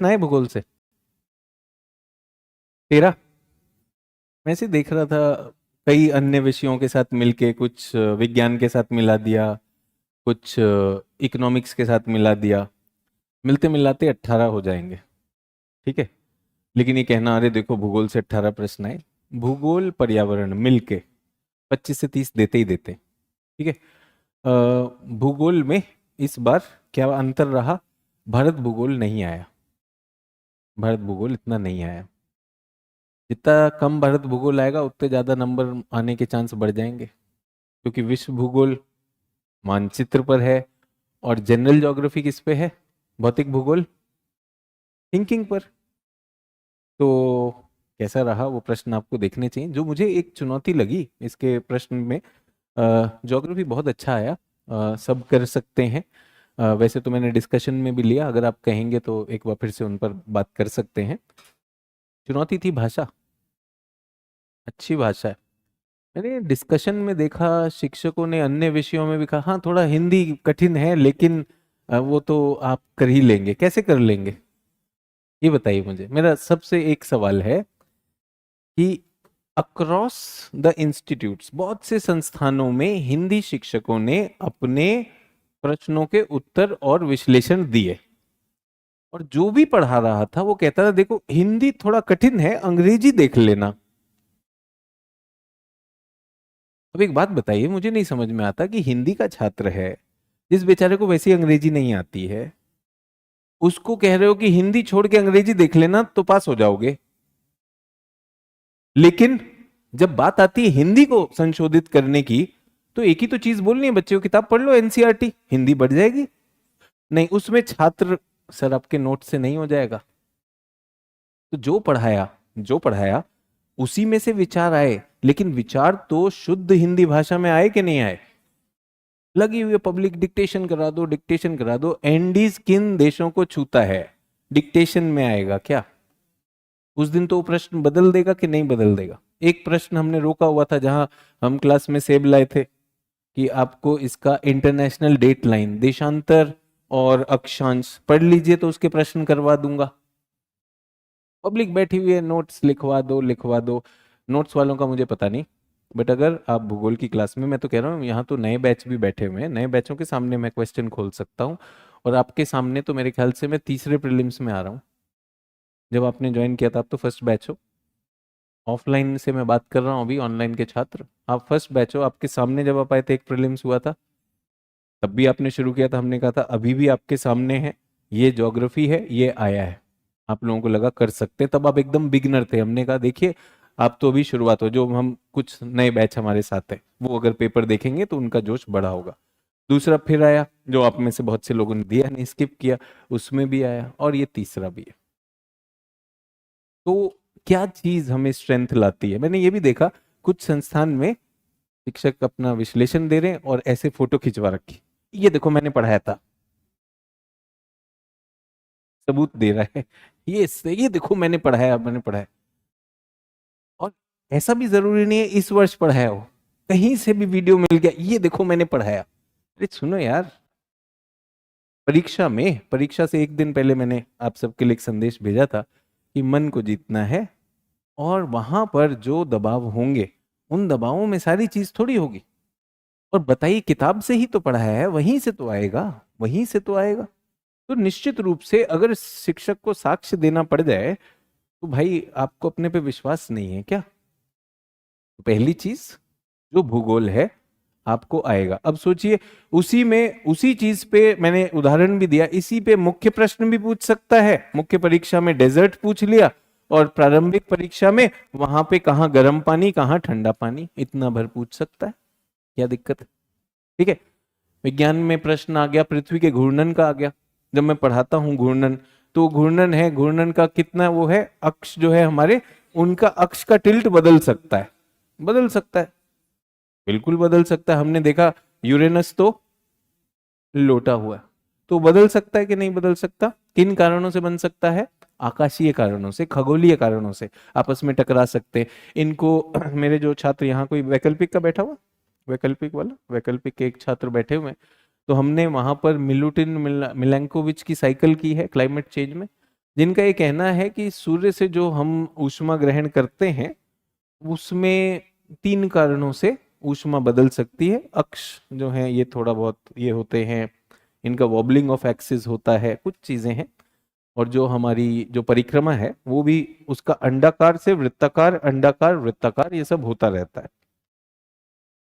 प्रश्न आए भूगोल से? 13? मैं ऐसे देख रहा था, कई अन्य विषयों के साथ मिलके कुछ विज्ञान के साथ मिला दिया, कुछ इकोनॉमिक्स के साथ मिला दिया, मिलते मिलाते 18 हो जाएंगे। ठीक है, लेकिन ये कहना अरे देखो भूगोल से 18 प्रश्न आए, भूगोल पर्यावरण मिलके 25 से 30 देते ही देते। ठीक है, भूगोल में इस बार क्या अंतर रहा? भारत भूगोल नहीं आया, भारत भूगोल इतना नहीं आया। जितना कम भारत भूगोल आएगा उतने ज्यादा नंबर आने के चांस बढ़ जाएंगे, क्योंकि विश्व भूगोल मानचित्र पर है और जनरल ज्योग्राफी किस पे है? भौतिक भूगोल थिंकिंग पर। तो कैसा रहा वो प्रश्न आपको देखने चाहिए। जो मुझे एक चुनौती लगी इसके प्रश्न में, ज्योग्राफी बहुत अच्छा आया, सब कर सकते हैं। वैसे तो मैंने डिस्कशन में भी लिया, अगर आप कहेंगे तो एक बार फिर से उन पर बात कर सकते हैं। चुनौती थी भाषा, अच्छी भाषा है। मैंने डिस्कशन में देखा शिक्षकों ने अन्य विषयों में भी कहा हाँ थोड़ा हिंदी कठिन है, लेकिन वो तो आप कर ही लेंगे। कैसे कर लेंगे ये बताइए मुझे। मेरा सबसे एक सवाल है कि अक्रॉस द इंस्टीट्यूट्स, बहुत से संस्थानों में हिंदी शिक्षकों ने अपने प्रश्नों के उत्तर और विश्लेषण दिए, और जो भी पढ़ा रहा था वो कहता था देखो हिंदी थोड़ा कठिन है, अंग्रेजी देख लेना। अब एक बात बताइए, मुझे नहीं समझ में आता कि हिंदी का छात्र है जिस बेचारे को वैसी अंग्रेजी नहीं आती है, उसको कह रहे हो कि हिंदी छोड़ के अंग्रेजी देख लेना तो पास हो जाओगे, लेकिन जब बात आती है हिंदी को संशोधित करने की तो एक ही तो चीज बोलनी है, बच्चे को किताब पढ़ लो एनसीईआरटी, हिंदी बढ़ जाएगी। नहीं, उसमें छात्र सर आपके नोट से नहीं हो जाएगा। तो जो पढ़ाया उसी में से विचार आए, लेकिन विचार तो शुद्ध हिंदी भाषा में आए कि नहीं आए? लगी हुई है पब्लिक, डिक्टेशन करा दो, डिक्टेशन करा दो। एंडीज किन देशों को छूता है? डिक्टेशन में आएगा क्या? उस दिन तो वो प्रश्न बदल देगा कि नहीं बदल देगा? एक प्रश्न हमने रोका हुआ था जहां हम क्लास में सेब लाए थे कि आपको इसका इंटरनेशनल डेट लाइन, देशांतर और अक्षांश पढ़ लीजिए तो उसके प्रश्न करवा दूंगा। पब्लिक बैठी हुई है, नोट्स लिखवा दो लिखवा दो। नोट्स वालों का मुझे पता नहीं, बट अगर आप भूगोल की क्लास में, मैं तो कह रहा हूँ यहाँ तो नए बैच भी बैठे हुए हैं, नए बैचों के सामने मैं क्वेश्चन खोल सकता हूँ। और आपके सामने तो मेरे ख्याल से मैं तीसरे प्रीलिम्स में आ रहा हूँ, जब आपने ज्वाइन किया था आप तो फर्स्ट बैच हो। ऑफलाइन से मैं बात कर रहा हूँ, अभी ऑनलाइन के छात्र, आप फर्स्ट बैच हो। आपके सामने जब आप आए थे एक प्रीलिम्स हुआ था, तब भी आपने शुरू किया था, हमने कहा था अभी भी आपके सामने है, ये ज्योग्राफी है, ये आया है। आप लोगों को लगा कर सकते हैं, तब आप एकदम बिगनर थे। हमने कहा देखिए आप तो अभी शुरुआत हो, जो हम कुछ नए बैच हमारे साथ है वो अगर पेपर देखेंगे तो उनका जोश बढ़ा होगा। दूसरा फिर आया, जो आप में से बहुत से लोगों ने दिया नहीं, स्किप किया, उसमें भी आया, और ये तीसरा भी है। तो क्या चीज हमें स्ट्रेंथ लाती है? मैंने ये भी देखा कुछ संस्थान में शिक्षक अपना विश्लेषण दे रहे हैं और ऐसे फोटो खिंचवा रखी, ये देखो मैंने पढ़ाया था, सबूत दे रहा है, ये देखो मैंने पढ़ाया। और ऐसा भी जरूरी नहीं है इस वर्ष पढ़ाया हो, कहीं से भी वीडियो मिल गया, ये देखो मैंने पढ़ाया। अरे सुनो यार, परीक्षा से एक दिन पहले मैंने आप सबके लिए एक संदेश भेजा था कि मन को जीतना है, और वहां पर जो दबाव होंगे उन दबावों में सारी चीज थोड़ी होगी। और बताइए किताब से ही तो पढ़ाया है, वहीं से तो आएगा, वहीं से तो आएगा। तो निश्चित रूप से अगर शिक्षक को साक्ष्य देना पड़ जाए तो भाई आपको अपने पे विश्वास नहीं है क्या? तो पहली चीज, जो भूगोल है आपको आएगा। अब सोचिए, उसी चीज पे मैंने उदाहरण भी दिया, इसी पे मुख्य प्रश्न भी पूछ सकता है। मुख्य परीक्षा में डेजर्ट पूछ लिया, और प्रारंभिक परीक्षा में वहां पे कहाँ गर्म पानी कहाँ ठंडा पानी, इतना भर पूछ सकता है। क्या दिक्कत है? ठीक है, विज्ञान में प्रश्न आ गया, पृथ्वी के घूर्णन का आ गया। जब मैं पढ़ाता हूँ घूर्णन, तो घूर्णन है, घूर्णन का कितना वो है, अक्ष जो है हमारे, उनका अक्ष का टिल्ट बदल सकता है, बदल सकता है, बिल्कुल बदल सकता है। हमने देखा यूरेनस तो लोटा हुआ है, तो बदल सकता है कि नहीं बदल सकता? किन कारणों से बन सकता है? आकाशीय कारणों से, खगोलीय कारणों से आपस में टकरा सकते हैं इनको। मेरे जो छात्र, यहाँ कोई वैकल्पिक का बैठा हुआ, वैकल्पिक वाला, वैकल्पिक के एक छात्र बैठे हुए हैं, तो हमने वहां पर मिलुटिन मिलैंकोविच की साइकिल की है क्लाइमेट चेंज में। जिनका ये कहना है कि सूर्य से जो हम ऊष्मा ग्रहण करते हैं उसमें 3 कारणों से ऊष्मा बदल सकती है। अक्ष जो है ये थोड़ा बहुत ये होते हैं, इनका वॉबलिंग ऑफ एक्सिस होता है, कुछ चीजें हैं। और जो हमारी जो परिक्रमा है वो भी उसका अंडाकार से वृत्ताकार, अंडाकार वृत्ताकार, ये सब होता रहता है।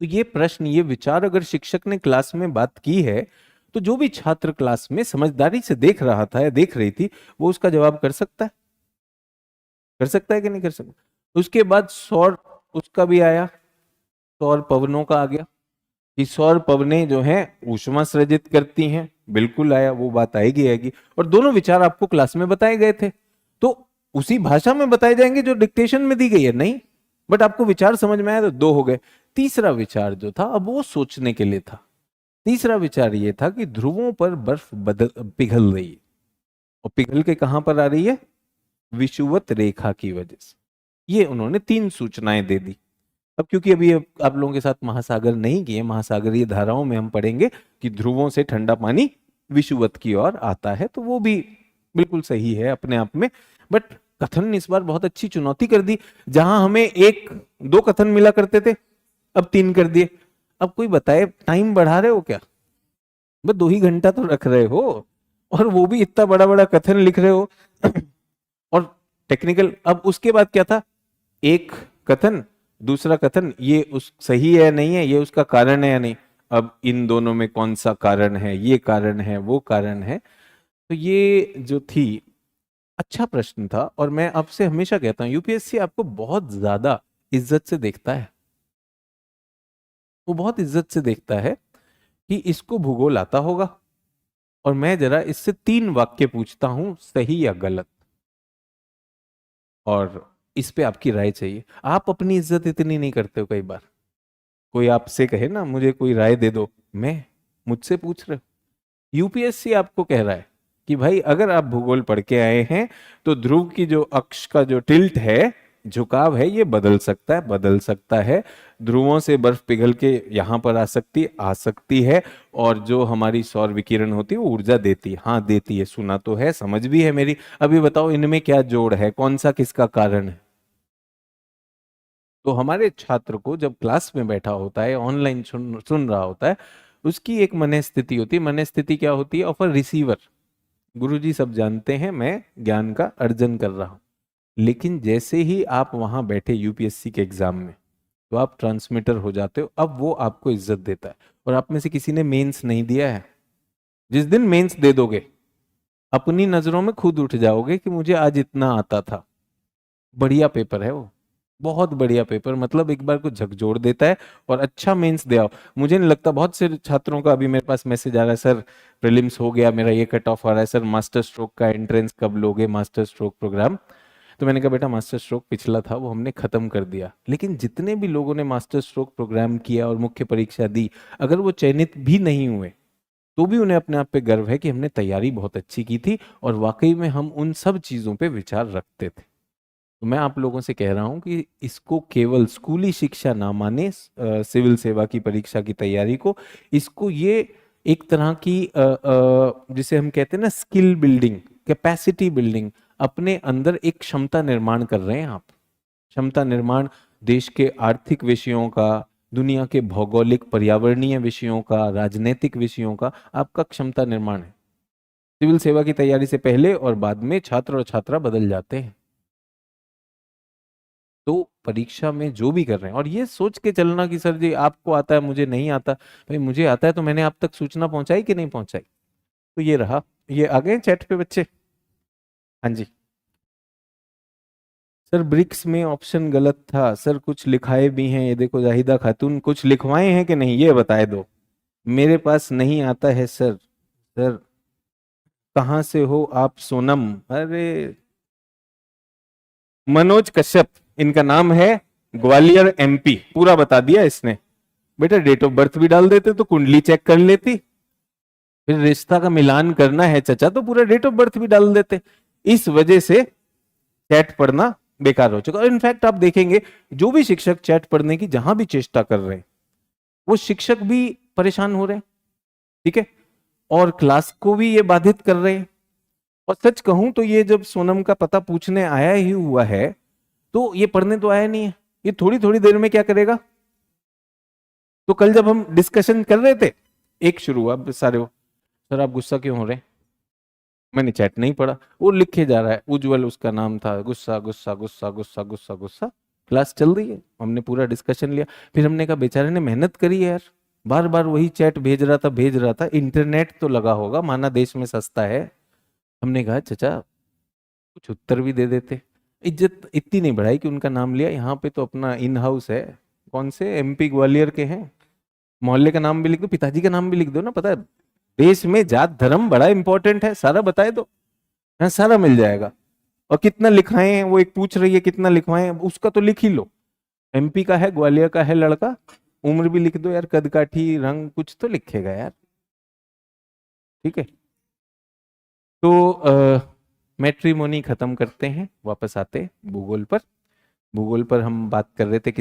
तो ये प्रश्न, ये विचार अगर शिक्षक ने क्लास में बात की है तो जो भी छात्र क्लास में समझदारी से देख रहा था या देख रही थी वो उसका जवाब कर सकता है, कर सकता है कि नहीं कर सकता। उसके बाद सौर, उसका भी आया, सौर पवनों का आ गया कि सौर पवनें जो हैं ऊष्मा सृजित करती हैं, बिल्कुल आया, वो बात आएगी आएगी। और दोनों विचार आपको क्लास में बताए गए थे, तो उसी भाषा में बताए जाएंगे जो डिक्टेशन में दी गई है, नहीं, बट आपको विचार समझ में आया तो 2 हो गए। तीसरा विचार जो था अब वो सोचने के लिए था। तीसरा विचार ये था कि ध्रुवों पर बर्फ पिघल रही है, और पिघल के कहां पर आ रही है? विषुवत रेखा की वजह से। ये उन्होंने 3 सूचनाएं दे दी। अब क्योंकि अभी आप लोगों के साथ महासागर नहीं किए, महासागरीय धाराओं में हम पढ़ेंगे कि ध्रुवों से ठंडा पानी विषुवत की ओर आता है, तो वो भी बिल्कुल सही है अपने आप में। बट कथन ने इस बार बहुत अच्छी चुनौती कर दी, जहां हमें 1-2 कथन मिला करते थे अब 3 कर दिए। अब कोई बताए टाइम बढ़ा रहे हो क्या? बस 2 ही घंटा तो रख रहे हो, और वो भी इतना बड़ा बड़ा कथन लिख रहे हो। और टेक्निकल, अब उसके बाद क्या था? एक कथन, दूसरा कथन, ये उस सही है नहीं है, ये उसका कारण है या नहीं, अब इन दोनों में कौन सा कारण है, ये कारण है वो कारण है। तो ये जो थी, अच्छा प्रश्न था। और मैं आपसे हमेशा कहता हूं यूपीएससी आपको बहुत ज्यादा इज्जत से देखता है, वो बहुत इज्जत से देखता है कि इसको भूगोल आता होगा, और मैं जरा इससे 3 वाक्य पूछता हूं, सही या गलत, और इस पे आपकी राय चाहिए। आप अपनी इज्जत इतनी नहीं करते हो, कई बार कोई आपसे कहे ना मुझे कोई राय दे दो, मैं मुझसे पूछ रहे हो। यूपीएससी आपको कह रहा है कि भाई अगर आप भूगोल पढ़ के आए हैं तो ध्रुव की जो अक्ष का जो टिल्ट है, झुकाव है, ये बदल सकता है, बदल सकता है। ध्रुवों से बर्फ पिघल के यहां पर आ सकती है, और जो हमारी सौर विकिरण होती है वो ऊर्जा देती है, हाँ देती है, सुना तो है, समझ भी है मेरी। अभी बताओ इनमें क्या जोड़ है, कौन सा किसका कारण है? तो हमारे छात्र को जब क्लास में बैठा होता है, ऑनलाइन सुन रहा होता है, उसकी एक मन स्थिति होती है। मन स्थिति क्या होती है? Of a receiver. गुरुजी सब जानते हैं मैं ज्ञान का अर्जन कर रहा हूं, लेकिन जैसे ही आप वहां बैठे यूपीएससी के एग्जाम में, तो आप ट्रांसमीटर हो जाते हो। अब वो आपको इज्जत देता है। और आप में से किसी ने मेंस नहीं दिया है, जिस दिन मेंस दे दोगे अपनी नजरों में खुद उठ जाओगे कि मुझे आज इतना आता था। बढ़िया पेपर है वो, बहुत बढ़िया पेपर, मतलब एक बार को झकझोर देता है। और अच्छा मेंस दे आओ। मुझे नहीं लगता, बहुत से छात्रों का अभी मेरे पास मैसेज आ रहा है, सर प्रीलिम्स हो गया, मेरा ये कट ऑफ आ रहा है, सर मास्टर स्ट्रोक का एंट्रेंस कब लोगे, मास्टर स्ट्रोक प्रोग्राम। तो मैंने कहा बेटा मास्टर स्ट्रोक पिछला था वो हमने खत्म कर दिया, लेकिन जितने भी लोगों ने मास्टर स्ट्रोक प्रोग्राम किया और मुख्य परीक्षा दी, अगर वो चयनित भी नहीं हुए तो भी उन्हें अपने आप पे गर्व है कि हमने तैयारी बहुत अच्छी की थी, और वाकई में हम उन सब चीजों पे विचार रखते थे। तो मैं आप लोगों से कह रहा हूं कि इसको केवल स्कूली शिक्षा ना माने, सिविल सेवा की परीक्षा की तैयारी को, इसको ये एक तरह की जिसे हम कहते हैं ना स्किल बिल्डिंग, कैपेसिटी बिल्डिंग, अपने अंदर एक क्षमता निर्माण कर रहे हैं आप। क्षमता निर्माण देश के आर्थिक विषयों का, दुनिया के भौगोलिक पर्यावरणीय विषयों का, राजनीतिक विषयों का आपका क्षमता निर्माण है। सिविल सेवा की तैयारी से पहले और बाद में छात्र और छात्रा बदल जाते हैं। तो परीक्षा में जो भी कर रहे हैं, और ये सोच के चलना कि सर जी आपको आता है मुझे नहीं आता, भाई मुझे आता है तो मैंने आप तक सूचना पहुंचाई कि नहीं पहुंचाई? तो ये रहा। ये आ गए चैट पे बच्चे? हाँ जी। सर ब्रिक्स में ऑप्शन गलत था सर, कुछ लिखाए भी हैं, ये देखो जाहिदा खातून, कुछ लिखवाए हैं कि नहीं ये बताए दो। मेरे पास नहीं आता है सर। सर कहाँ से हो आप सोनम? अरे मनोज कश्यप इनका नाम है, ग्वालियर एमपी, पूरा बता दिया इसने। बेटा डेट ऑफ बर्थ भी डाल देते तो कुंडली चेक कर लेती, फिर रिश्ता का मिलान करना है चचा तो पूरा डेट ऑफ बर्थ भी डाल देते। इस वजह से चैट पढ़ना बेकार हो चुका। और इनफैक्ट आप देखेंगे जो भी शिक्षक चैट पढ़ने की जहां भी चेष्टा कर रहे हैं, वो शिक्षक भी परेशान हो रहे हैं, ठीक है, और क्लास को भी ये बाधित कर रहे हैं। और सच कहूं तो ये जब सोनम का पता पूछने आया ही हुआ है, तो ये पढ़ने तो आया नहीं है। ये थोड़ी थोड़ी देर में क्या करेगा। तो कल जब हम डिस्कशन कर रहे थे, एक शुरू हुआ, अब सारे हो, सर आप गुस्सा क्यों हो रहे हैं? मैंने चैट नहीं पढ़ा, वो लिखे जा रहा है, उज्जवल उसका नाम था, गुस्सा गुस्सा गुस्सा गुस्सा गुस्सा गुस्सा। क्लास चल रही है, हमने पूरा डिस्कशन लिया। फिर हमने कहा बेचारे ने मेहनत करी है यार, बार बार वही चैट भेज रहा था, इंटरनेट तो लगा होगा, माना देश में सस्ता है। हमने कहा चचा कुछ उत्तर भी दे देते। इज्जत इतनी नहीं बढ़ाई कि उनका नाम लिया, यहाँ पे तो अपना इन हाउस है, कौन से एमपी ग्वालियर के हैं, मोहल्ले का नाम भी लिख दो, पिताजी का नाम भी लिख दो ना। पता है देश में जात धर्म बड़ा इंपॉर्टेंट है, सारा बताए दो, यहाँ सारा मिल जाएगा। और कितना लिखाएं, वो एक पूछ रही है कितना लिखवाएं, उसका तो लिख ही लो। एमपी का है, ग्वालियर का है लड़का, उम्र भी लिख दो यार, कदकाठी, रंग, कुछ तो लिखेगा यार। ठीक है, तो मैट्रिमोनी खत्म करते हैं, वापस आते हैं भूगोल पर। भूगोल पर हम बात कर रहे थे कि